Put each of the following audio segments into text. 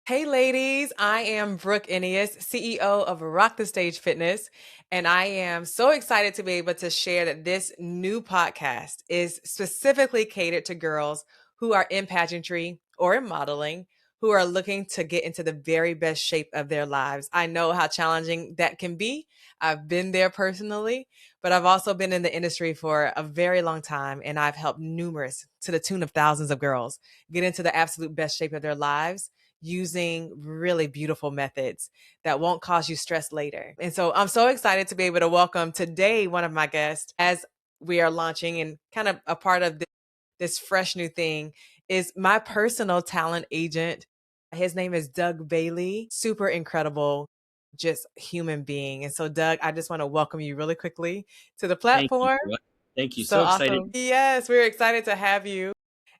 Hey ladies, I am Brook Eneas, CEO of Rock the Stage Fitness, and I am so excited to be able to share that this new podcast is specifically catered to girls who are in pageantry or in modeling, who are looking to get into the very best shape of their lives. I know how challenging that can be. I've been there personally, but I've also been in the industry for a very long time, and I've helped numerous, to the tune of thousands of girls, get into the absolute best shape of their lives using really beautiful methods that won't cause you stress later. And so I'm so excited to be able to welcome today one of my guests as we are launching and kind of a part of this fresh new thing is my personal talent agent. His name is Doug Bailey, super incredible, just human being. And so, Doug, I just want to welcome you really quickly to the Thank you. platform. Thank you. So So excited. awesome. Yes, we're excited to have you.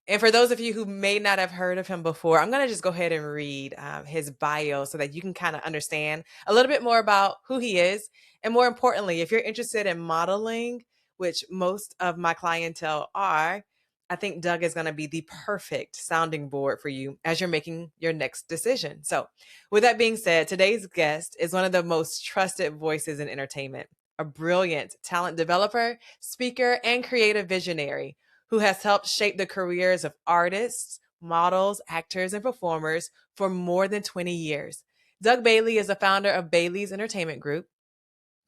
And for those of you who may not have heard of him before, I'm going to just go ahead and read his bio so that you can kind of understand a little bit more about who he is. And more importantly, if you're interested in modeling, which most of my clientele are, I think Doug is going to be the perfect sounding board for you as you're making your next decision. So, with that being said, today's guest is one of the most trusted voices in entertainment, a brilliant talent developer, speaker, and creative visionary who has helped shape the careers of artists, models, actors, and performers for more than 20 years. Doug Bailey is the founder of Bailey's Entertainment Group,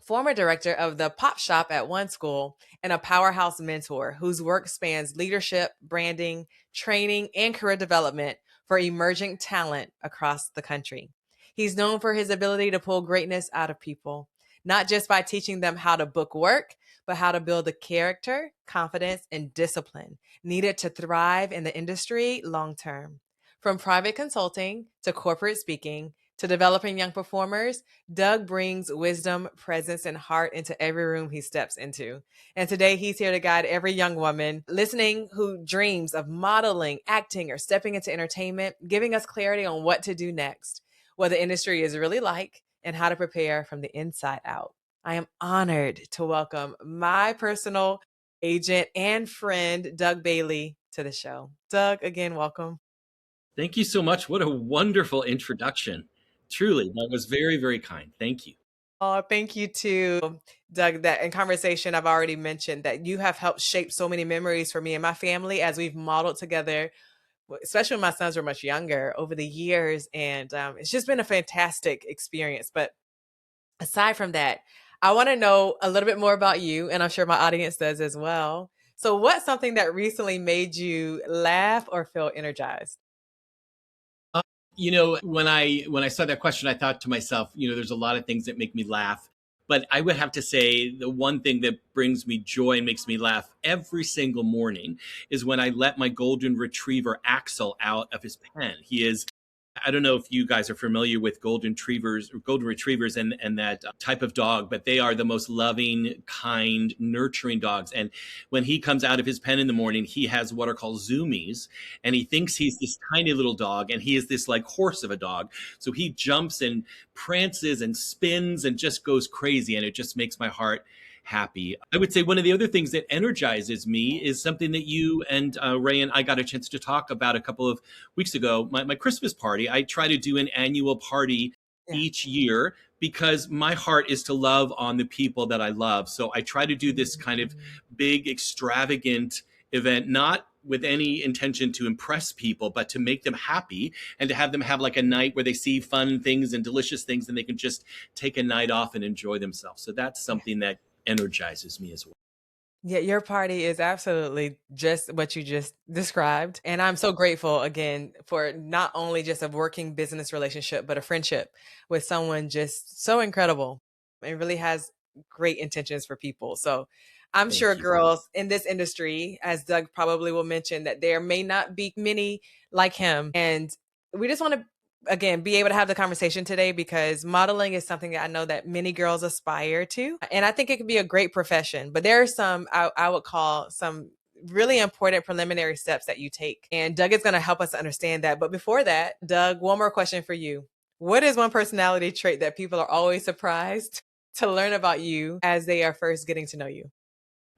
former director of the Pop Shop at One School, and a powerhouse mentor whose work spans leadership, branding, training, and career development for emerging talent across the country. He's known for his ability to pull greatness out of people, not just by teaching them how to book work, but how to build the character, confidence, and discipline needed to thrive in the industry long term. From private consulting to corporate speaking to developing young performers, Doug brings wisdom, presence, and heart into every room he steps into. And today he's here to guide every young woman listening who dreams of modeling, acting, or stepping into entertainment, giving us clarity on what to do next, what the industry is really like, and how to prepare from the inside out. I am honored to welcome my personal agent and friend, Doug Bailey, to the show. Doug, again, welcome. Thank you so much. What a wonderful introduction. Truly, that was very, very kind. Thank you. Oh, thank you too, Doug. That in conversation, I've already mentioned that you have helped shape so many memories for me and my family as we've modeled together, especially when my sons were much younger over the years. And it's just been a fantastic experience. But aside from that, I want to know a little bit more about you, and I'm sure my audience does as well. So, what's something that recently made you laugh or feel energized? Uh, when I saw that question, I thought to myself, there's a lot of things that make me laugh, but I would have to say the one thing that brings me joy and makes me laugh every single morning is when I let my golden retriever Axel out of his pen. I don't know if you guys are familiar with golden retrievers and that type of dog, but they are the most loving, kind, nurturing dogs. And when he comes out of his pen in the morning, he has what are called zoomies, and he thinks he's this tiny little dog, and he is this like horse of a dog. So he jumps and prances and spins and just goes crazy, and it just makes my heart happy. I would say one of the other things that energizes me is something that you and Ray and I got a chance to talk about a couple of weeks ago. My Christmas party, I try to do an annual party Yeah. each year because my heart is to love on the people that I love. So I try to do this kind of big, extravagant event, not with any intention to impress people, but to make them happy and to have them have like a night where they see fun things and delicious things and they can just take a night off and enjoy themselves. So that's something that energizes me as well. Yeah, your party is absolutely just what you just described. And I'm so grateful again for not only just a working business relationship, but a friendship with someone just so incredible and really has great intentions for people. So I'm sure Thank you. girls in this industry, as Doug probably will mention, that there may not be many like him. And we just want to again be able to have the conversation today because modeling is something that I know that many girls aspire to, and I think it could be a great profession. But there are some I would call some really important preliminary steps that you take, and Doug is going to help us understand that. But before that, Doug, one more question for you: what is one personality trait that people are always surprised to learn about you as they are first getting to know you?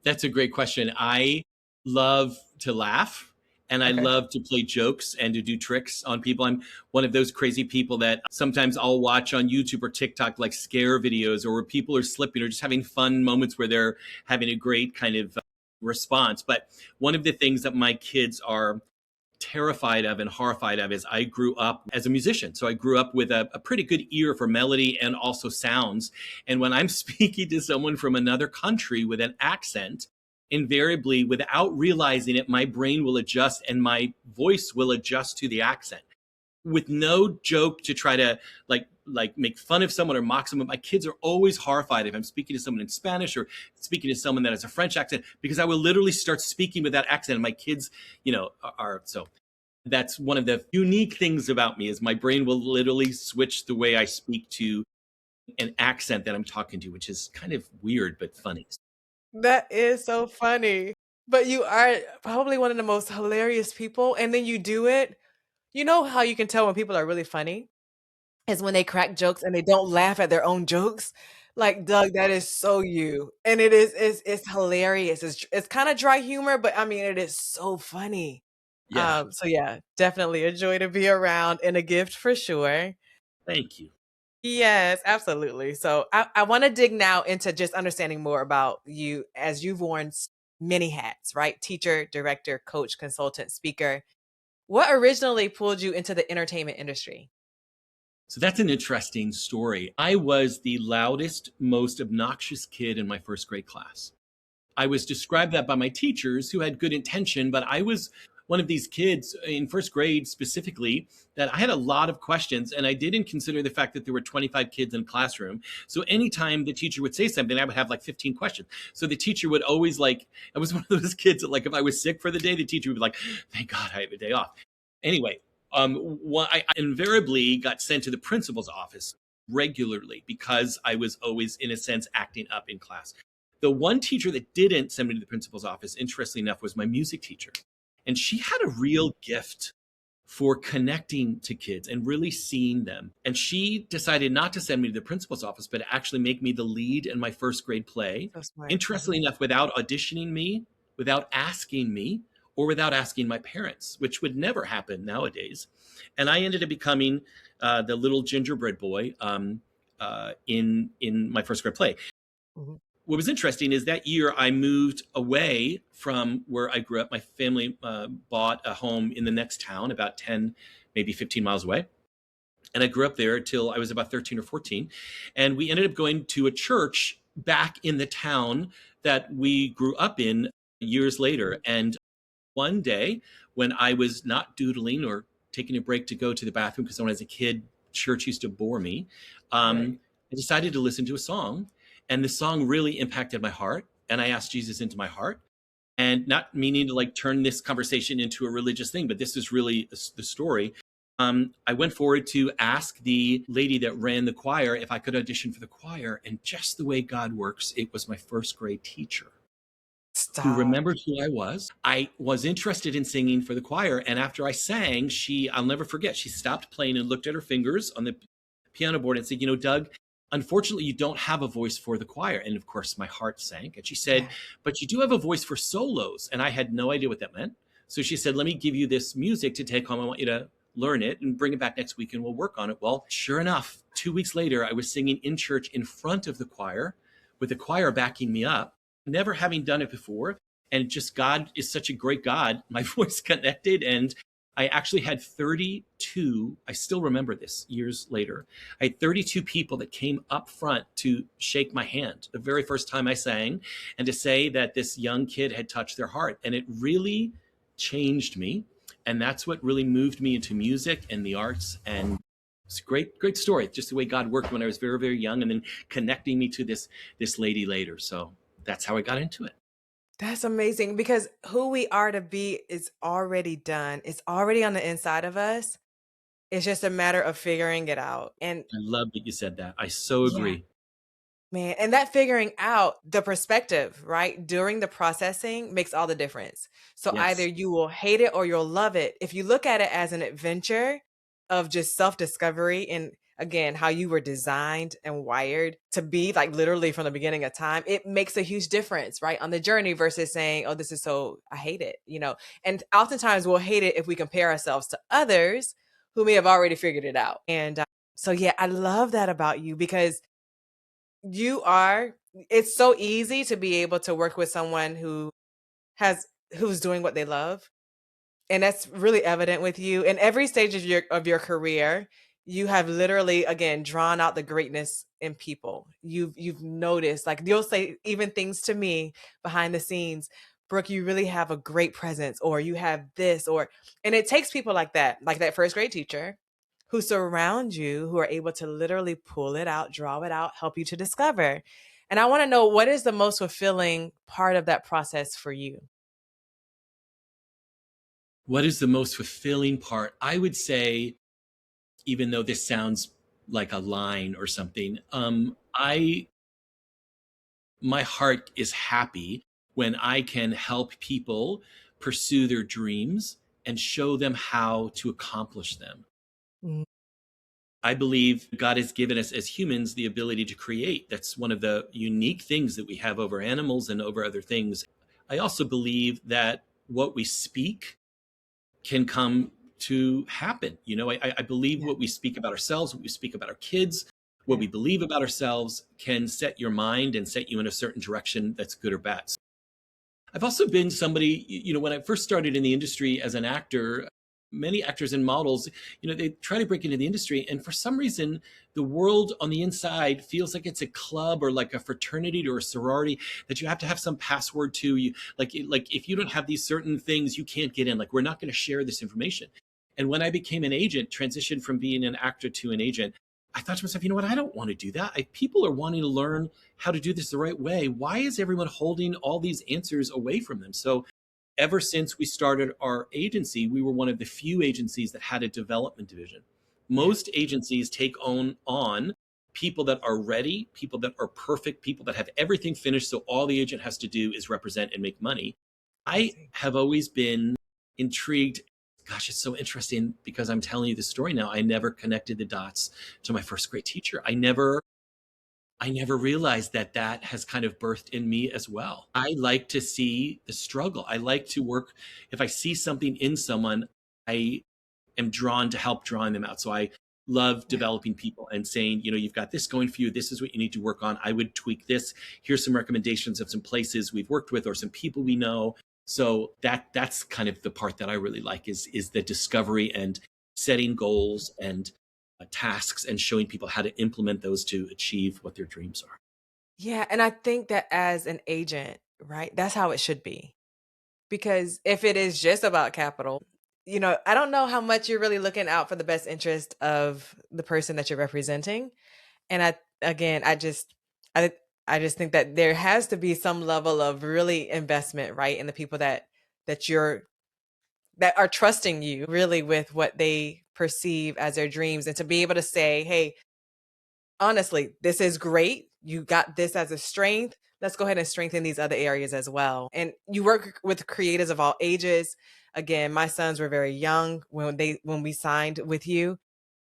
That's a great question. I love to laugh and I Okay. love to play jokes and to do tricks on people. I'm one of those crazy people that sometimes I'll watch on YouTube or TikTok like scare videos, or where people are slipping or just having fun moments where they're having a great kind of response. But one of the things that my kids are terrified of and horrified of is I grew up as a musician. So I grew up with a pretty good ear for melody and also sounds. And when I'm speaking to someone from another country with an accent, invariably, without realizing it, my brain will adjust and my voice will adjust to the accent with no joke to try to make fun of someone or mock someone. My kids are always horrified if I'm speaking to someone in Spanish or speaking to someone that has a French accent, because I will literally start speaking with that accent. And my kids, are so that's one of the unique things about me is my brain will literally switch the way I speak to an accent that I'm talking to, which is kind of weird but funny. That is so funny. But you are probably one of the most hilarious people, and then you do it. You know how you can tell when people are really funny? Is when they crack jokes and they don't laugh at their own jokes. Like, Doug, that is so you. And it's hilarious. It's kinda dry humor, but I mean, it is so funny. Yeah, So yeah, definitely a joy to be around and a gift for sure. thank you. Yes, absolutely. So I want to dig now into just understanding more about you as you've worn many hats, right? Teacher, director, coach, consultant, speaker. What originally pulled you into the entertainment industry? So that's an interesting story. I was the loudest, most obnoxious kid in my first grade class. I was described that by my teachers who had good intention, but I was one of these kids in first grade specifically that I had a lot of questions, and I didn't consider the fact that there were 25 kids in a classroom. So anytime the teacher would say something, I would have like 15 questions. So the teacher would always I was one of those kids that if I was sick for the day, the teacher would be like, thank God I have a day off. Anyway, I invariably got sent to the principal's office regularly because I was always, in a sense, acting up in class. The one teacher that didn't send me to the principal's office, interestingly enough, was my music teacher. And she had a real gift for connecting to kids and really seeing them. And she decided not to send me to the principal's office, but to actually make me the lead in my first grade play. So smart. Interestingly enough, without auditioning me, without asking me, or without asking my parents, which would never happen nowadays. And I ended up becoming the little gingerbread boy in my first grade play. Mhm. What was interesting is that year I moved away from where I grew up. My family bought a home in the next town, about 10, maybe 15 miles away. And I grew up there till I was about 13 or 14. And we ended up going to a church back in the town that we grew up in years later. And one day when I was not doodling or taking a break to go to the bathroom, because when I was a kid, church used to bore me, Right. I decided to listen to a song. And the song really impacted my heart. And I asked Jesus into my heart. And not meaning to turn this conversation into a religious thing, but this is really the story. I went forward to ask the lady that ran the choir if I could audition for the choir. And just the way God works, it was my first grade teacher who Stop. remembered who I was. I was interested in singing for the choir. And after I sang, I'll never forget, she stopped playing and looked at her fingers on the piano board and said, Doug, unfortunately, you don't have a voice for the choir. And of course, my heart sank. And she said, Yeah. but you do have a voice for solos. And I had no idea what that meant. So she said, let me give you this music to take home. I want you to learn it and bring it back next week and we'll work on it. Well, sure enough, 2 weeks later, I was singing in church in front of the choir with the choir backing me up, never having done it before. And just God is such a great God. My voice connected, and I actually had 32, I still remember this years later. I had 32 people that came up front to shake my hand the very first time I sang and to say that this young kid had touched their heart. And it really changed me. And that's what really moved me into music and the arts. And it's a great, great story. Just the way God worked when I was very, very young and then connecting me to this lady later. So that's how I got into it. That's amazing because who we are to be is already done. It's already on the inside of us. It's just a matter of figuring it out. And I love that you said that. I so yeah, agree. man, and that figuring out the perspective, right, during the processing makes all the difference. So either Yes. you will hate it or you'll love it. If you look at it as an adventure of just self-discovery, and again, how you were designed and wired to be, like, literally from the beginning of time, it makes a huge difference, right, on the journey versus saying, "Oh, this is so I hate it," you know? And oftentimes we'll hate it if we compare ourselves to others who may have already figured it out. And so, yeah, I love that about you because you are it's so easy to be able to work with someone has who's doing what they love, and that's really evident with you. In every stage of your career, you have literally, again, drawn out the greatness in people. You've noticed, like, you'll say even things to me behind the scenes, "Brooke, you really have a great presence," or "You have this," or and it takes people like that first grade teacher, who surround you, who are able to literally pull it out, draw it out, help you to discover. And I wanna know, what is the most fulfilling part of that process for you? What is the most fulfilling part? I would say, even though this sounds like a line or something, I my heart is happy when I can help people pursue their dreams and show them how to accomplish them. Mm, I believe God has given us as humans the ability to create. That's one of the unique things that we have over animals and over other things. I also believe that what we speak can come to happen. I believe yeah, what we speak about ourselves, what we speak about our kids, what yeah. we believe about ourselves can set your mind and set you in a certain direction that's good or bad. I've also been somebody, when I first started in the industry as an actor, many actors and models, they try to break into the industry. And for some reason, the world on the inside feels like it's a club or like a fraternity or a sorority that you have to have some password to. Like if you don't have these certain things, you can't get in. Like, we're not going to share this information. And when I became an agent, transitioned from being an actor to an agent, I thought to myself, you know what? I don't want to do that. People are wanting to learn how to do this the right way. Why is everyone holding all these answers away from them? So, ever since we started our agency, we were one of the few agencies that had a development division. Yeah, Most agencies take on people that are ready, people that are perfect, people that have everything finished. So, all the agent has to do is represent and make money. I I see. have always been intrigued. Gosh, it's so interesting because I'm telling you the story now. I never connected the dots to my first grade teacher. I never realized that that has kind of birthed in me as well. I like to see the struggle. I like to work. If I see something in someone, I am drawn to help drawing them out. So I love Yeah. developing people and saying, you've got this going for you. This is what you need to work on. I would tweak this. Here's some recommendations of some places we've worked with or some people we know. So that's kind of the part that I really like is the discovery and setting goals and tasks and showing people how to implement those to achieve what their dreams are. Yeah, and I think that as an agent, right, that's how it should be. Because if it is just about capital, I don't know how much you're really looking out for the best interest of the person that you're representing. And I I just think that there has to be some level of really investment, right, in the people that you're that are trusting you really with what they perceive as their dreams, and to be able to say, "Hey, honestly, this is great. You got this as a strength. Let's go ahead and strengthen these other areas as well." And you work with creatives of all ages. Again, my sons were very young when we signed with you.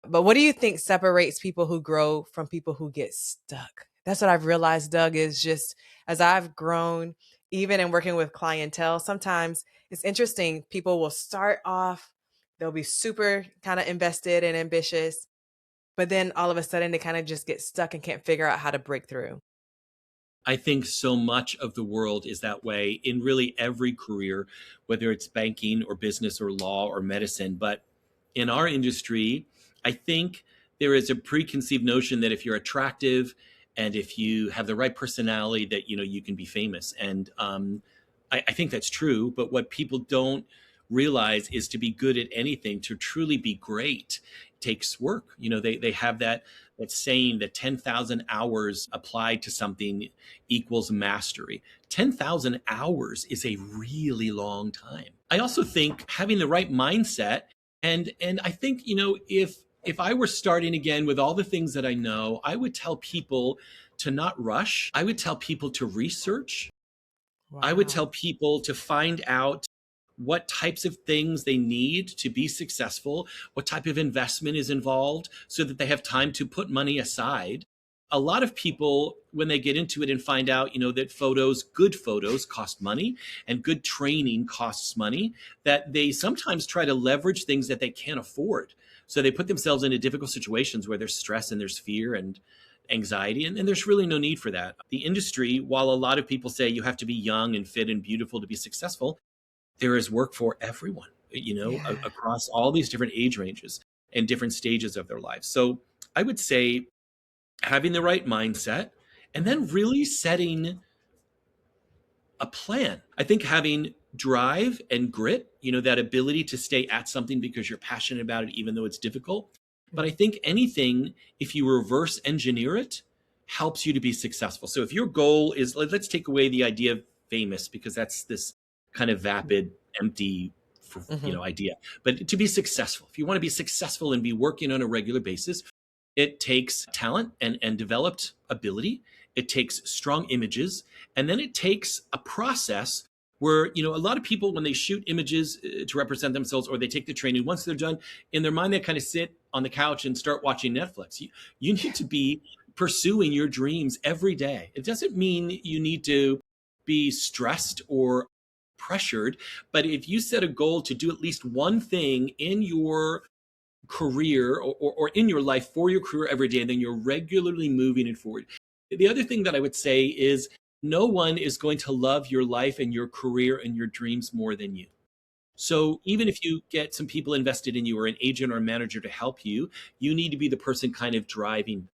But what do you think separates people who grow from people who get stuck? That's what I've realized, Doug, is just as I've grown, even in working with clientele, sometimes it's interesting. People will start off, they'll be super kind of invested and ambitious, but then all of a sudden they kind of just get stuck and can't figure out how to break through. I think so much of the world is that way in really every career, whether it's banking or business or law or medicine. But in our industry, I think there is a preconceived notion that if you're attractive and if you have the right personality, that you can be famous. And I think that's true. But what people don't realize is to be good at anything, to truly be great, takes work. They have that saying that 10,000 hours applied to something equals mastery. 10,000 hours is a really long time. I also think having the right mindset, and I think, if I were starting again with all the things that I know, I would tell people to not rush. I would tell people to research. I would Wow. tell people to find out what types of things they need to be successful, what type of investment is involved, so that they have time to put money aside. A lot of people, when they get into it and find out, that good photos cost money and good training costs money, that they sometimes try to leverage things that they can't afford. So they put themselves into difficult situations where there's stress and there's fear and anxiety, and there's really no need for that. The industry, while a lot of people say you have to be young and fit and beautiful to be successful, there is work for everyone, Yeah. across all these different age ranges and different stages of their lives. So I would say having the right mindset and Mhm. then really setting a plan. I think having drive and grit, that ability to stay at something because you're passionate about it, even though it's difficult. But I Mhm. think anything, if you reverse engineer it, helps you to be successful. So if your goal is, let's take away the idea of famous, because that's this kind of vapid, empty, Mhm. idea. But to be successful, if you want to be successful and be working on a regular basis, it takes talent and developed ability. It takes strong images. And then it takes a process where, a lot of people, when they shoot images to represent themselves, or they take the training, once they're done, in their mind, they kind of sit on the couch and start watching Netflix. You need to be pursuing your dreams every day. It doesn't mean you need to be stressed or pressured, but if you set a goal to do at least one thing in your career, or in your life for your career every day, and then you're regularly moving it forward. The other thing that I would say is no one is going to love your life and your career and your dreams more than you. So even if you get some people invested in you, or an agent or a manager to help you, you need to be the person kind of driving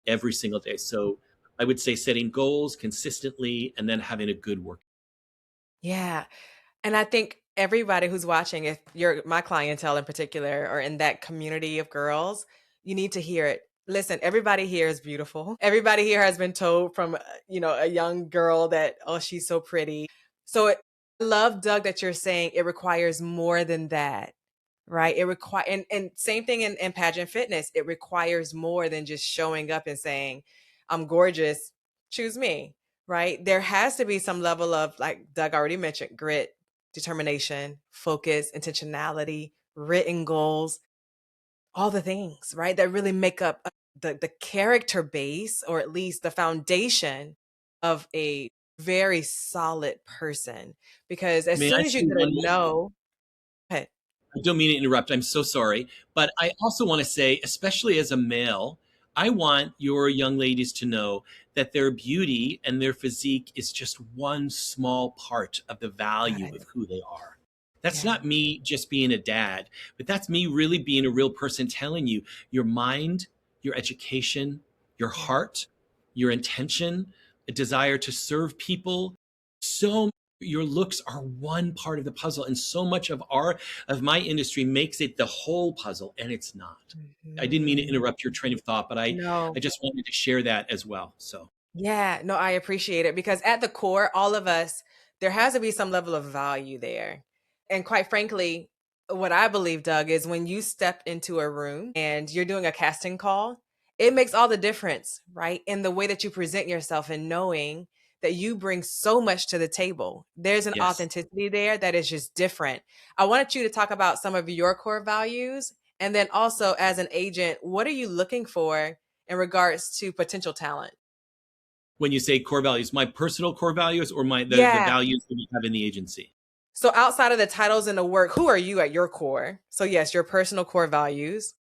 every single day. So I would say setting goals consistently and then having a good work. Yeah. And I think everybody who's watching, if you're my clientele in particular, or in that community of girls, you need to hear it. Listen, everybody here is beautiful. Everybody here has been told from, a young girl that, oh, she's so pretty. So I love, Doug, that you're saying it requires more than that, right? It require and same thing in pageant fitness. It requires more than just showing up and saying, I'm gorgeous, choose me, right? There has to be some level of, like Doug already mentioned, grit, determination, focus, intentionality, written goals, all the things, right? That really make up the character base, or at least the foundation of a very solid person. Because as May I soon as you say get a one more thing? no, okay, I don't mean to interrupt. I'm so sorry. But I also want to say, especially as a male, I want your young ladies to know that their beauty and their physique is just one small part of the got value of it. who they are. That's Yeah. not me just being a dad, but that's me really being a real person, telling you your mind, your education, your Yeah. heart, your intention, a desire to serve people. So your looks are one part of the puzzle, and so much of my industry makes it the whole puzzle, and it's not. I didn't mean to Mhm. interrupt your train of thought, but I No. just wanted to share that as well. So Yeah, no, I appreciate it because at the core, all of us, there has to be some level of value there. And quite frankly, what I believe, Doug, is when you step into a room and you're doing a casting call, it makes all the difference, right? In the way that you present yourself and knowing that you bring so much to the table. There's an yes. authenticity there that is just different. I wanted you to talk about some of your core values. And then also, as an agent, what are you looking for in regards to potential talent? When you say core values, my personal core values, or the Yeah. values that we have in the agency? So outside of the titles and the work, who are you at your core? So yes, your personal core values.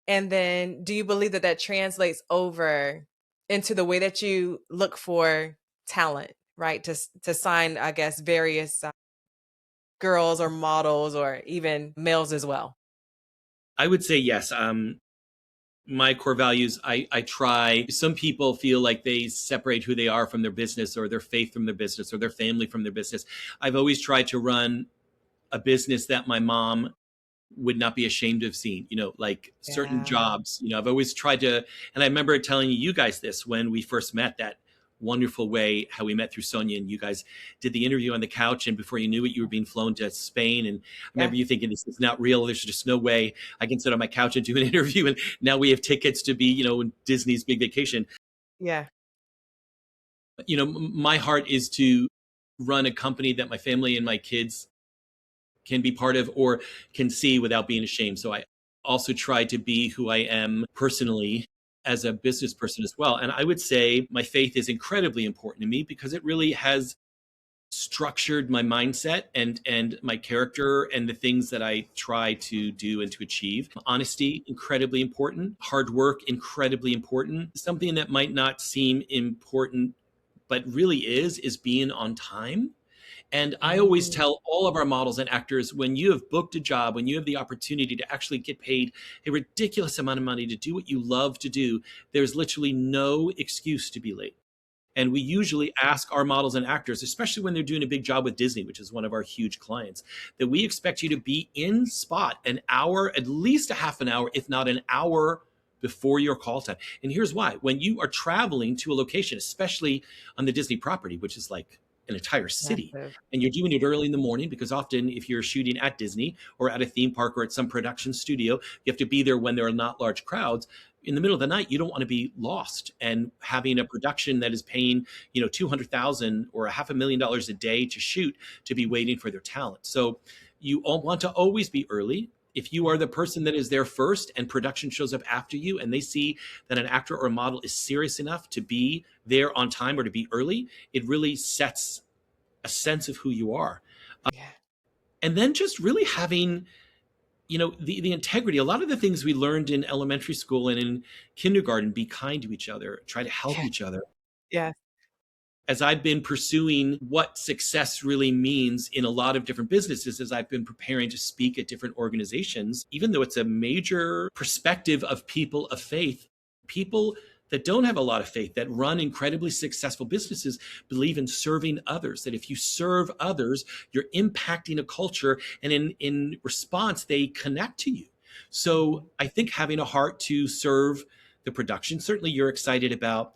And then do you believe that that translates over into the way that you look for talent, right? To sign, I guess, various girls or models or even males as well. I would say yes. My core values, I try. Some people feel like they separate who they are from their business, or their faith from their business, or their family from their business. I've always tried to run a business that my mom would not be ashamed of seeing, like certain Yeah. jobs. I've always tried to, and I remember telling you guys this when we first met, that wonderful way how we met through Sonia, and you guys did the interview on the couch, and before you knew it, you were being flown to Spain. And I Yeah. remember you thinking, this is not real. There's just no way I can sit on my couch and do an interview. And now we have tickets to be, in Disney's big vacation. Yeah. My heart is to run a company that my family and my kids can be part of or can see without being ashamed. So I also try to be who I am personally as a business person as well. And I would say my faith is incredibly important to me because it really has structured my mindset and my character and the things that I try to do and to achieve. Honesty, incredibly important. Hard work, incredibly important. Something that might not seem important, but really is being on time. And I always Mm, tell all of our models and actors, when you have booked a job, when you have the opportunity to actually get paid a ridiculous amount of money to do what you love to do, there's literally no excuse to be late. And we usually ask our models and actors, especially when they're doing a big job with Disney, which is one of our huge clients, that we expect you to be in spot an hour, at least a half an hour, if not an hour before your call time. And here's why. When you are traveling to a location, especially on the Disney property, which is like an entire city, massive. and you're doing it early in the morning, because often if you're shooting at Disney or at a theme park or at some production studio, you have to be there when there are not large crowds. In the middle of the night, you don't want to be lost, and having a production that is paying, 200,000 or $500,000 a day to shoot, to be waiting for their talent. So you all want to always be early. If you are the person that is there first and production shows up after you, and they see that an actor or a model is serious enough to be there on time or to be early, it really sets a sense of who you are. Yeah. And then just really having, the integrity. A lot of the things we learned in elementary school and in kindergarten, be kind to each other, try to help Yeah. each other. Yeah. As I've been pursuing what success really means in a lot of different businesses, as I've been preparing to speak at different organizations, even though it's a major perspective of people of faith, people that don't have a lot of faith, that run incredibly successful businesses, believe in serving others, that if you serve others, you're impacting a culture, and in response, they connect to you. So I think having a heart to serve the production, certainly you're excited about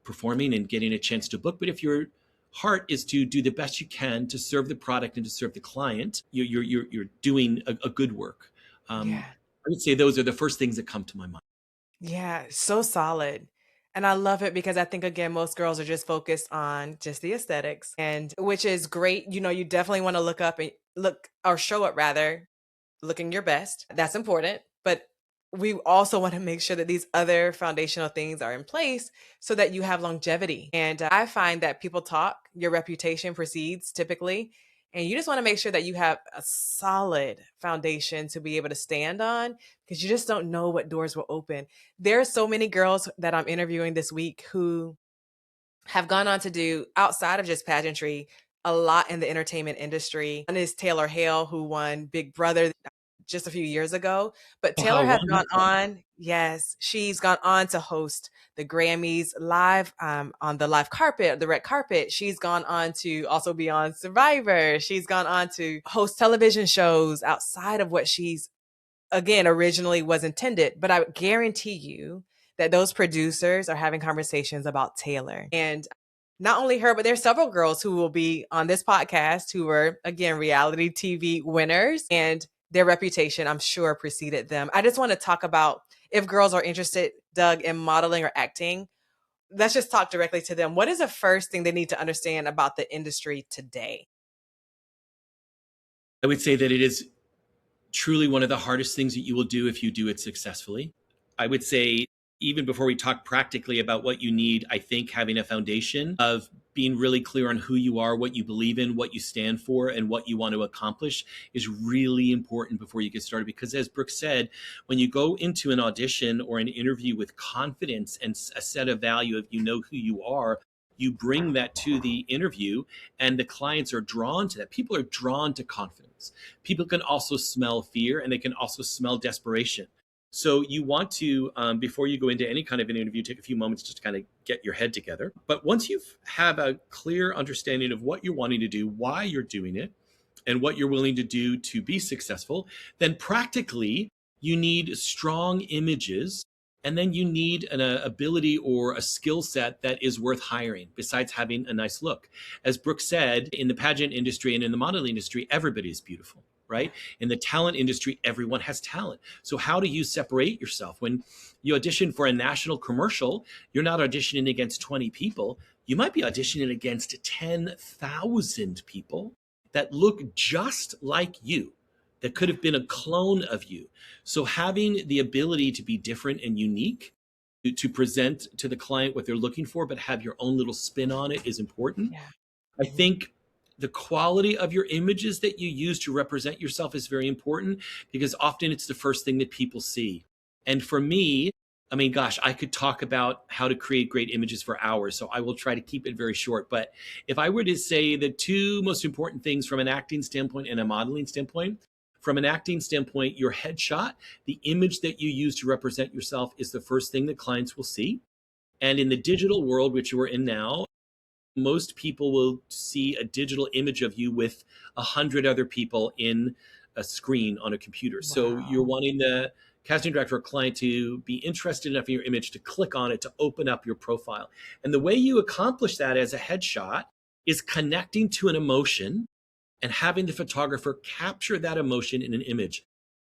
performing and getting a chance to book. But if your heart is to do the best you can to serve the product and to serve the client, you're doing a good work. Yeah. I would say those are the first things that come to my mind. Yeah, so solid. And I love it because I think again most girls are just focused on just the aesthetics and which is great. You definitely want to look up and look or show up rather looking your best. That's important. But we also want to make sure that these other foundational things are in place so that you have longevity. And I find that people talk, your reputation precedes typically. And you just want to make sure that you have a solid foundation to be able to stand on because you just don't know what doors will open. There are so many girls that I'm interviewing this week who have gone on to do outside of just pageantry a lot in the entertainment industry. One is Taylor Hale, who won Big Brother just a few years ago. But Oh, how Taylor has gone wonderful. on, yes, she's gone on to host the Grammys live on the live carpet, the red carpet. She's gone on to also be on Survivor. She's gone on to host television shows outside of what she's again originally was intended. But I guarantee you that those producers are having conversations about Taylor. And not only her, but there's several girls who will be on this podcast who were, again, reality TV winners, and their reputation, I'm sure, preceded them. I just want to talk about if girls are interested, Doug, in modeling or acting. Let's just talk directly to them. What is the first thing they need to understand about the industry today? I would say that it is truly one of the hardest things that you will do if you do it successfully. I would say, even before we talk practically about what you need, I think having a foundation of being really clear on who you are, what you believe in, what you stand for, and what you want to accomplish is really important before you get started. Because as Brooke said, when you go into an audition or an interview with confidence and a set of value of who you are, you bring that to the interview, and the clients are drawn to that. People are drawn to confidence. People can also smell fear, and they can also smell desperation. So you want to, before you go into any kind of an interview, take a few moments just to kind of get your head together. But once you have a clear understanding of what you're wanting to do, why you're doing it, and what you're willing to do to be successful, then practically you need strong images, and then you need an ability or a skill set that is worth hiring besides having a nice look. As Brooke said, in the pageant industry and in the modeling industry, everybody is beautiful, right? In the talent industry, everyone has talent. So how do you separate yourself? When you audition for a national commercial, you're not auditioning against 20 people. You might be auditioning against 10,000 people. that look just like you, that could Yeah. have been a clone of you. So having the ability to be different and unique, to present to the client what they're looking for, but have your own little spin on it is important. Yeah. I Mhm. think the quality of your images that you use to represent yourself is very important, because often it's the first thing that people see. And for me, I mean, gosh, I could talk about how to create great images for hours, so I will try to keep it very short. But if I were to say the two most important things from an acting standpoint and a modeling standpoint, from an acting standpoint, your headshot, the image that you use to represent yourself, is the first thing that clients will see. And in the digital world, which we're in now, most people will see a digital image of you with 100 other people in a screen on a computer. So you're Wow. wanting the casting director or client to be interested enough in your image to click on it to open up your profile. And the way you accomplish that as a headshot is connecting to an emotion and having the photographer capture that emotion in an image.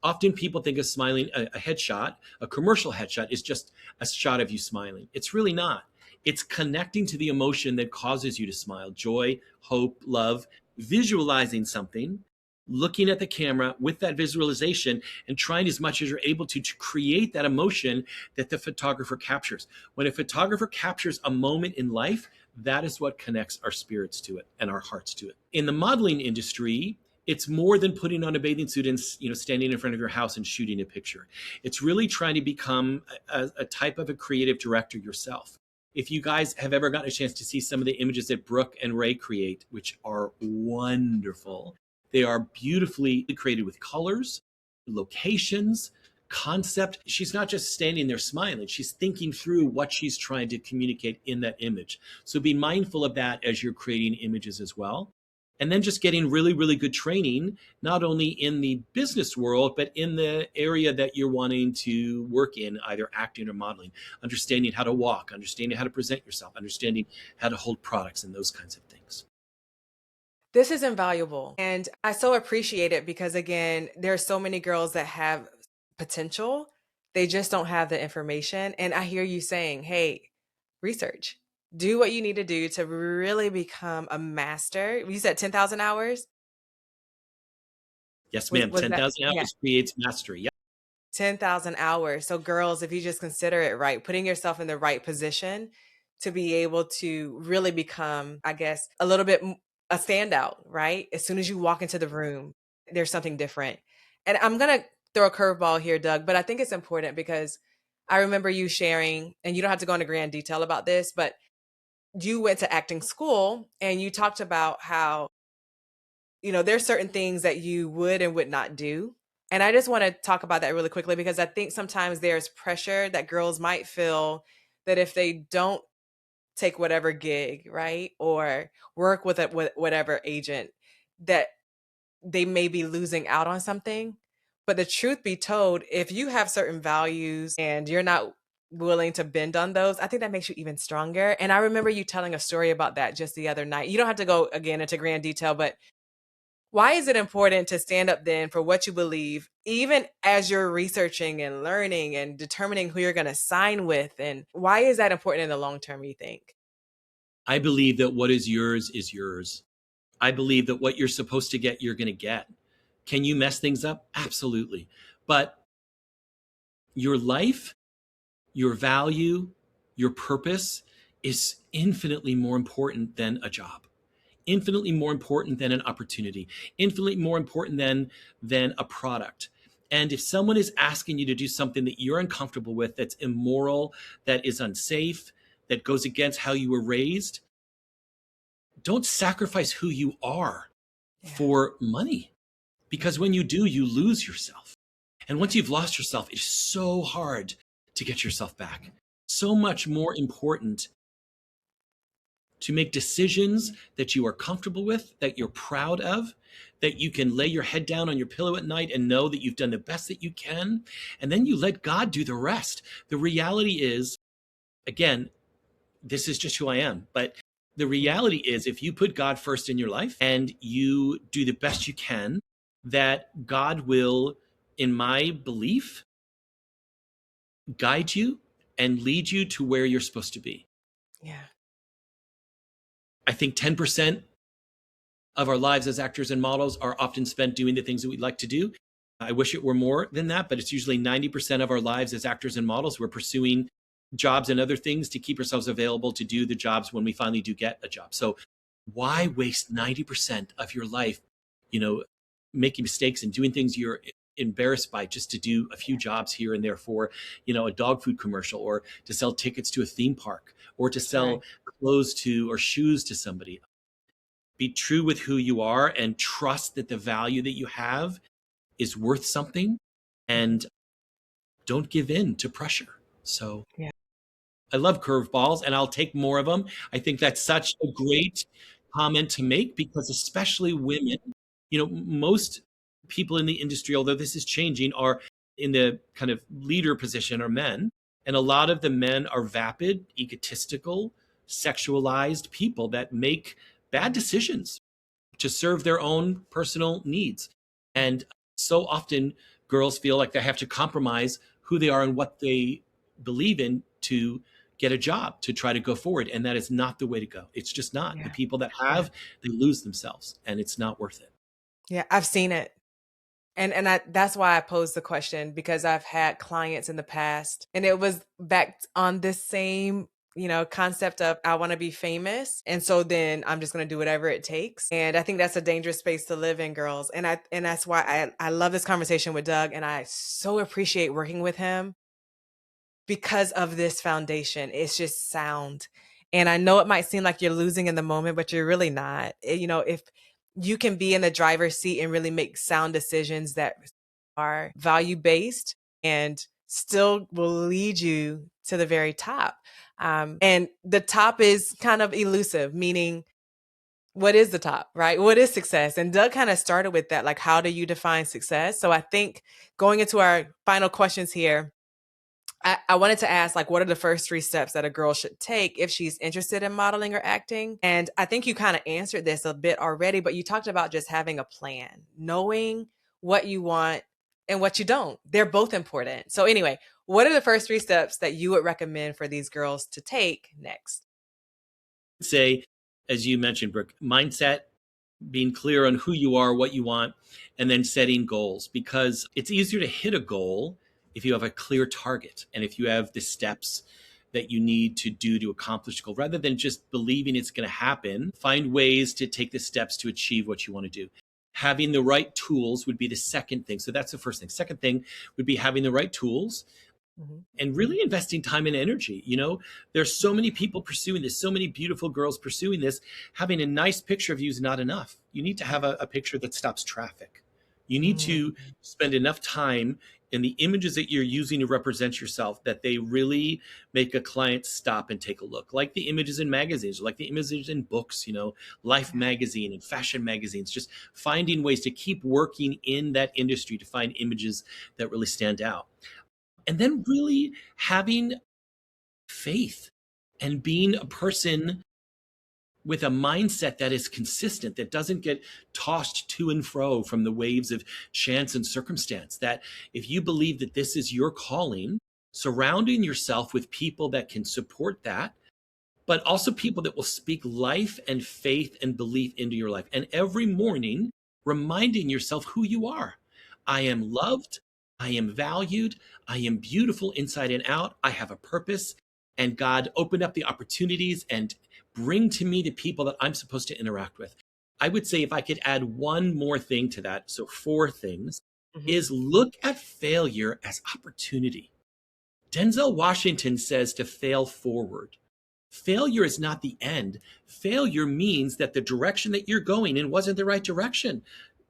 Often people think of smiling, a headshot, a commercial headshot, is just a shot of you smiling. It's really not. It's connecting to the emotion that causes you to smile: joy, hope, love, visualizing something, looking at the camera with that visualization, and trying as much as you're able to create that emotion that the photographer captures. When a photographer captures a moment in life, that is what connects our spirits to it and our hearts to it. In the modeling industry, it's more than putting on a bathing suit and, standing in front of your house and shooting a picture. It's really trying to become a type of a creative director yourself. If you guys have ever gotten a chance to see some of the images that Brooke and Ray create, which are wonderful, they are beautifully created with colors, locations, concept. She's not just standing there smiling, she's thinking through what she's trying to communicate in that image. So be mindful of that as you're creating images as well. And then just getting really, really good training, not only in the business world, but in the area that you're wanting to work in, either acting or modeling, understanding how to walk, understanding how to present yourself, understanding how to hold products, and those kinds of things. This is invaluable. And I so appreciate it because, again, there are so many girls that have potential. They just don't have the information. And I hear you saying, hey, research, do what you need to do to really become a master. You said 10,000 hours? Yes, Was, ma'am. was that? 10,000 Yeah. hours creates mastery. Yep. 10,000 hours. So, girls, if you just consider it right, putting yourself in the right position to be able to really become, I guess, a little bit a standout, right? As soon as you walk into the room, there's something different. And I'm going to throw a curveball here, Doug, but I think it's important because I remember you sharing, and you don't have to go into grand detail about this, but you went to acting school and you talked about how there's certain things that you would and would not do. And I just want to talk about that really quickly because I think sometimes there's pressure that girls might feel that if they don't take whatever gig, right? Or work with whatever agent, that they may be losing out on something. But the truth be told, if you have certain values and you're not willing to bend on those, I think that makes you even stronger. And I remember you telling a story about that just the other night. You don't have to go again into grand detail, but why is it important to stand up then for what you believe, even as you're researching and learning and determining who you're going to sign with? And why is that important in the long term, you think? I believe that what is yours is yours. I believe that what you're supposed to get, you're going to get. Can you mess things up? Absolutely. But your life, your value, your purpose is infinitely more important than a job, infinitely more important than an opportunity, infinitely more important than a product. And if someone is asking you to do something that you're uncomfortable with, that's immoral, that is unsafe, that goes against how you were raised, don't sacrifice who you are Yeah. for money. Because when you do, you lose yourself. And once you've lost yourself, it's so hard to get yourself back. So much more important to make decisions that you are comfortable with, that you're proud of, that you can lay your head down on your pillow at night and know that you've done the best that you can. And then you let God do the rest. The reality is, again, this is just who I am, but the Mhm. reality is, if you put God first in your life and you do the best you can, that God will, in my belief, guide you and lead you to where you're supposed to be. Yeah. I think 10% of our lives as actors and models are often spent doing the things that we'd like to do. I wish it were more than that, but it's usually 90% of our lives as actors and models. We're pursuing jobs and other things to keep ourselves available to do the jobs when we finally do get a job. So why waste 90% of your life, you know, making mistakes and doing things you're embarrassed by just to do a few jobs here and there for, a dog food commercial, or to sell tickets to a theme park, or to That's right. sell clothes to or shoes to somebody. Be true with who you are and trust that the value that you have is worth something, Mhm. and don't give in to pressure. So Yeah. I love curveballs and I'll take more of them. I think that's such a great comment to make because, especially women, most people in the industry, although this is changing, are in the kind of leader position are men. And a lot of the men are vapid, egotistical, sexualized people that make bad Mhm. decisions to serve their own personal needs. And so often girls feel like they have to compromise who they are and what they believe in to get a job, to try to go forward. And that is not the way to go. It's just not. The Yeah. people that Yeah. have, they lose themselves, and it's not worth it. Yeah. I've seen it. And that's why I posed the question, because I've had clients in the past and it was back on this same, concept of I want to be famous. And so then I'm just going to do whatever it takes. And I think that's a dangerous space to live in, girls. And that's why I love this conversation with Doug, and I so appreciate working with him because of this foundation. It's just sound. And I know it might seem like you're losing in the moment, but you're really not. If you can be in the driver's seat and really make sound decisions that are value based and still will lead you to the very top. And the top is kind of elusive, meaning, what is the top, right? What is success? And Doug kind of started with that. Like, how do you define success? So I think going into our final questions here, I wanted to ask, like, what are the first three steps that a girl should take if she's interested in modeling or acting? And I think you kind of answered this a bit already, but you talked about just having a plan, knowing what you want and what you don't. They're both important. So, anyway, what are the first three steps that you would recommend for these girls to take next? Say, as you mentioned, Brooke, mindset, being clear on who you are, what you want, and then setting goals, because it's easier to hit a goal if you have a clear target and if you have the steps that you need to do to accomplish the goal, rather than just believing it's going to happen. Find ways to take the steps to achieve what you want to do. Having the right tools would be the second thing. So that's the first thing. Second thing would be having the right tools Mhm. and really investing time and energy. There's so many people pursuing this, so many beautiful girls pursuing this. Having a nice picture of you is not enough. You need to have a picture that stops traffic. You need Mm, to spend enough time in the images that you're using to represent yourself that they really make a client stop and take a look, like the images in magazines, like the images in books, Life yeah. magazine and fashion magazines. Just finding ways to keep working in that industry to find images that really stand out, and then really having faith and being a person with a mindset that is consistent, that doesn't get tossed to and fro from the waves of chance and circumstance. That if you believe that this is your calling, surrounding yourself with people that can support that, but also people that will speak life and faith and belief into your life. And every morning, reminding yourself who you are. I am loved. I am valued. I am beautiful inside and out. I have a purpose. And God opened up the opportunities and bring to me the people that I'm supposed to interact with. I would say, if I could add one more thing to that, so four things, Mhm. is look at failure as opportunity. Denzel Washington says to fail forward. Failure is not the end. Failure means that the direction that you're going in wasn't the right direction.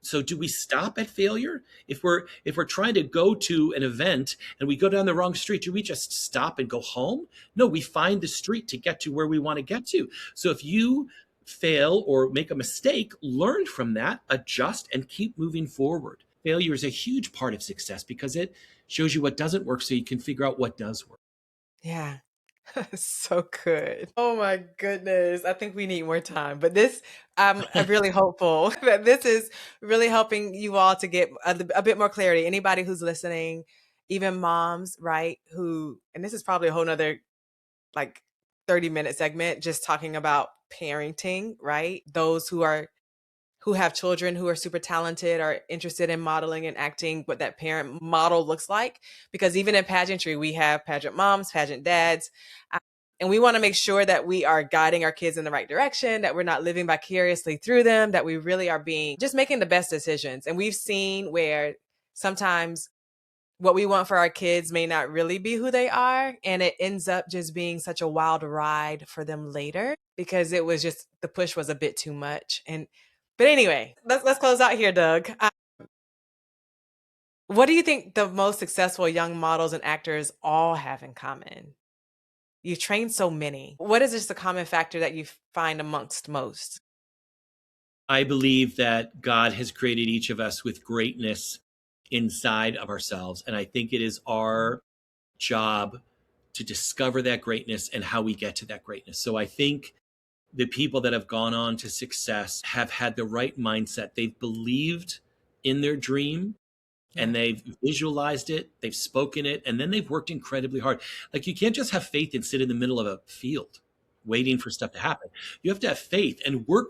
So do we stop at failure? If we're trying to go to an event and we go down the wrong street, do we just stop and go home? No, we find the street to get to where we want to get to. So if you fail or make a mistake, learn from that, adjust, and keep moving forward. Failure is a huge part of success because it shows you what doesn't work so you can figure out what does work. Yeah. So good. Oh my goodness. I think we need more time. But this, I'm really hopeful that this is really helping you all to get a bit more clarity. Anybody who's listening, even moms, right? And this is probably a whole nother like 30-minute segment just talking about parenting, right? Those who have children who are super talented are interested in modeling and acting what that parent model looks like. Because even in pageantry, we have pageant moms, pageant dads. uh, And we want to make sure that we are guiding our kids in the right direction, that we're not living vicariously through them, that we really are being just making the best decisions. And we've seen where sometimes what we want for our kids may not really be who they are, and it ends up just being such a wild ride for them later because it was just the push was a bit too much. And but anyway, let's close out here, Doug. What do you think the most successful young models and actors all have in common? You've trained so many. What is just the common factor that you find amongst most? I believe that God has created each of us with greatness inside of ourselves. And I think it is our job to discover that greatness and how we get to that greatness. So I think the people that have gone on to success have had the right mindset. They've believed in their dream Yeah. and they've visualized it, they've spoken it, and then they've worked incredibly hard. Like, you can't just have faith and sit in the middle of a field waiting for stuff to happen. You have to have faith and work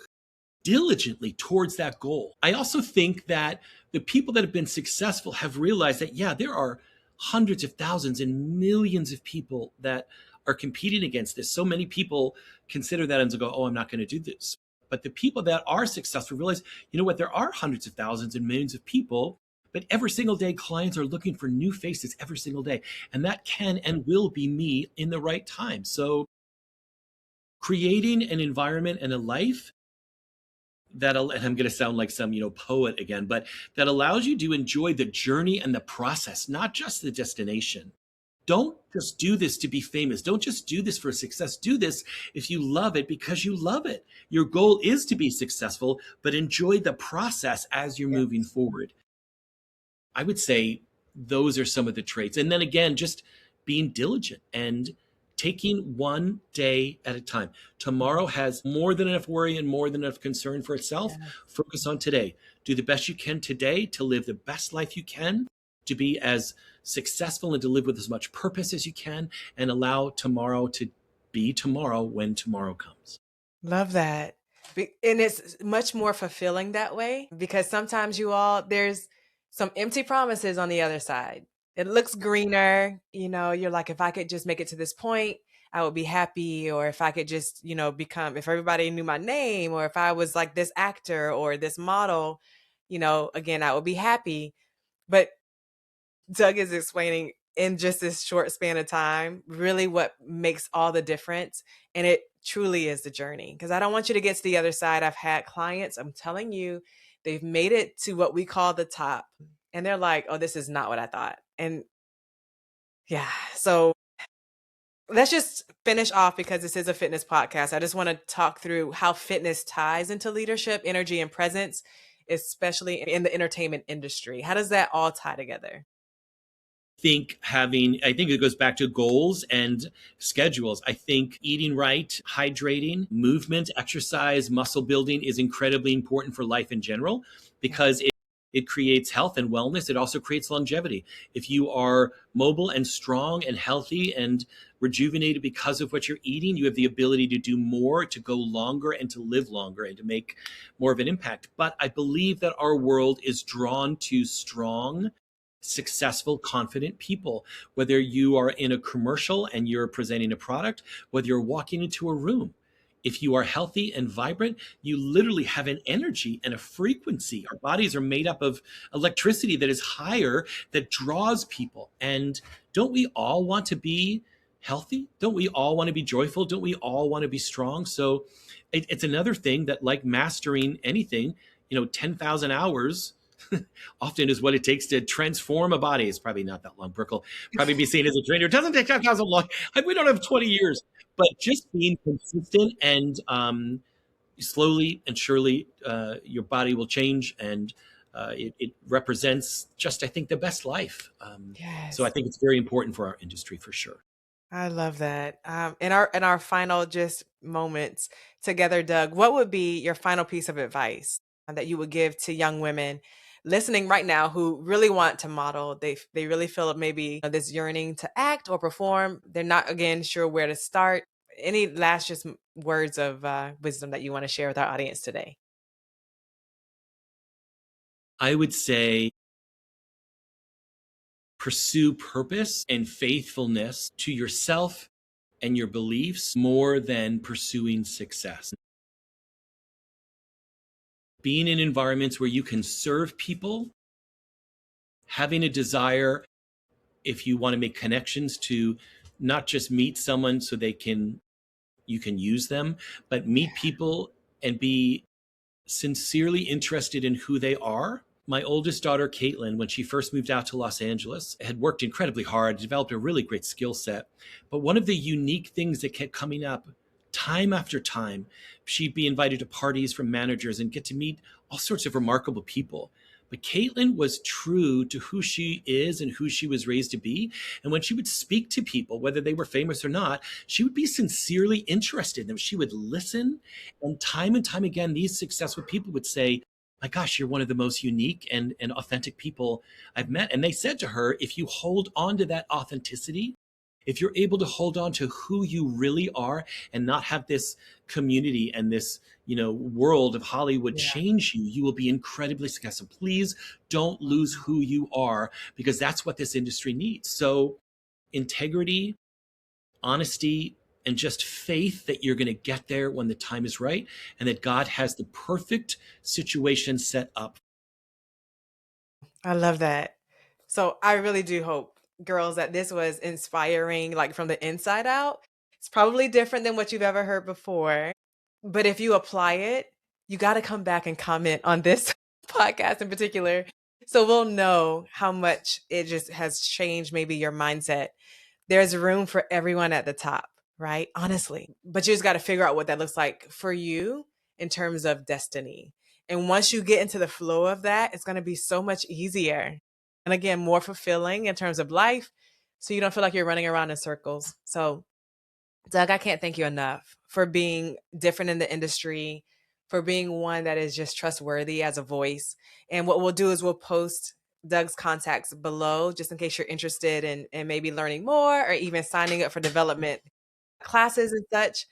diligently towards that goal. I also think that the people that have been successful have realized that, yeah, there are hundreds of thousands and millions of people that are competing against this. So many people consider that and go, oh, I'm not going to do this. But the people that are successful realize, you know what, there are hundreds of thousands and millions of people, but every single day clients are looking for new faces every single day. And that can and will be me in the right time. So creating an environment and a life that, and I'm going to sound like some poet again, but that allows you to enjoy the journey and the process, not just the destination. Don't just do this to be famous. Don't just do this for success. Do this if you love it, because you love it. Your goal is to be successful, but enjoy the process as you're moving forward. I would say those are some of the traits. And then again, just being diligent and taking one day at a time. Tomorrow has more than enough worry and more than enough concern for itself. Yeah. Focus on today. Do the best you can today to live the best life you can, to be as successful and to live with as much purpose as you can, and allow tomorrow to be tomorrow when tomorrow comes. Love that. And it's much more fulfilling that way because sometimes there's some empty promises on the other side. It looks greener, you're like, if I could just make it to this point, I would be happy. Or if I could just, if everybody knew my name, or if I was like this actor or this model, again, I would be happy. But Doug is explaining in just this short span of time, really what makes all the difference. And it truly is the journey. Because I don't want you to get to the other side. I've had clients, I'm telling you, they've made it to what we call the top. And they're like, oh, this is not what I thought. And yeah, so let's just finish off because this is a fitness podcast. I just want to talk through how fitness ties into leadership, energy, and presence, especially in the entertainment industry. How does that all tie together? I think it goes back to goals and schedules. I think eating right, hydrating, movement, exercise, muscle building is incredibly important for life in general, because it creates health and wellness. It also creates longevity. If you are mobile and strong and healthy and rejuvenated because of what you're eating, you have the ability to do more, to go longer, and to live longer, and to make more of an impact. But I believe that our world is drawn to strong, successful, confident people. Whether you are in a commercial and you're presenting a product, whether you're walking into a room, if you are healthy and vibrant, you literally have an energy and a frequency. Our bodies are made up of electricity that is higher, that draws people. And don't we all want to be healthy? Don't we all want to be joyful? Don't we all want to be strong? So it's another thing that, like mastering anything, 10,000 hours often is what it takes to transform a body. It's probably not that long. Brooke will probably be seen as a trainer. It doesn't take 10,000 long. We don't have 20 years, but just being consistent and slowly and surely, your body will change, and it represents just, I think, the best life. So I Yes. think it's very important for our industry for sure. I love that. In our final just moments together, Doug, what would be your final piece of advice that you would give to young women listening right now who really want to model? They really feel maybe this yearning to act or perform. They're not again sure where to start. Any last just words of wisdom that you want to share with our audience today? I would say pursue purpose and faithfulness to yourself and your beliefs more than pursuing success. Being in environments where you can serve people, having a desire, if you want to make connections, to not just meet someone so they can you can use them, but meet people and be sincerely interested in who they are. My oldest daughter, Caitlin, when she first moved out to Los Angeles, had worked incredibly hard, developed a really great skill set. But one of the unique things that kept coming up time after time, she'd be invited to parties from managers and get to meet all sorts of remarkable people. But Caitlin was true to who she is and who she was raised to be. And when she would speak to people, whether they were famous or not, she would be sincerely interested in them. She would listen. And time again, these successful people would say, my gosh, you're one of the most unique and authentic people I've met. And they said to her, if you hold on to that authenticity, if you're able to hold on to who you really are and not have this community and this world of Hollywood Yeah. change you, you will be incredibly successful. Please don't lose who you are, because that's what this industry needs. So integrity, honesty, and just faith that you're going to get there when the time is right, and that God has the perfect situation set up. I love that. So I really do hope, girls, that this was inspiring, like from the inside out. It's probably different than what you've ever heard before. But if you apply it, you got to come back and comment on this podcast in particular. So we'll know how much it just has changed maybe your mindset. There's room for everyone at the top, right? Honestly. But you just got to figure out what that looks like for you in terms of destiny. And once you get into the flow of that, it's going to be so much easier. And again, more fulfilling in terms of life. So you don't feel like you're running around in circles. So, Doug, I can't thank you enough for being different in the industry, for being one that is just trustworthy as a voice. And what we'll do is we'll post Doug's contacts below just in case you're interested in maybe learning more or even signing up for development classes and such.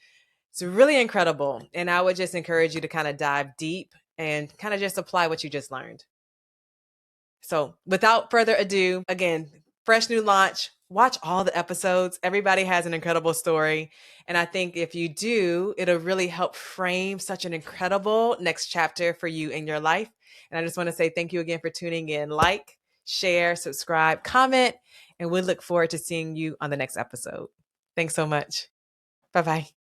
It's really incredible. And I would just encourage you to kind of dive deep and kind of just apply what you just learned. So, without further ado, again, fresh new launch. Watch all the episodes. Everybody has an incredible story. And I think if you do, it'll really help frame such an incredible next chapter for you in your life. And I just want to say thank you again for tuning in. Like, share, subscribe, comment, and we look forward to seeing you on the next episode. Thanks so much. Bye bye.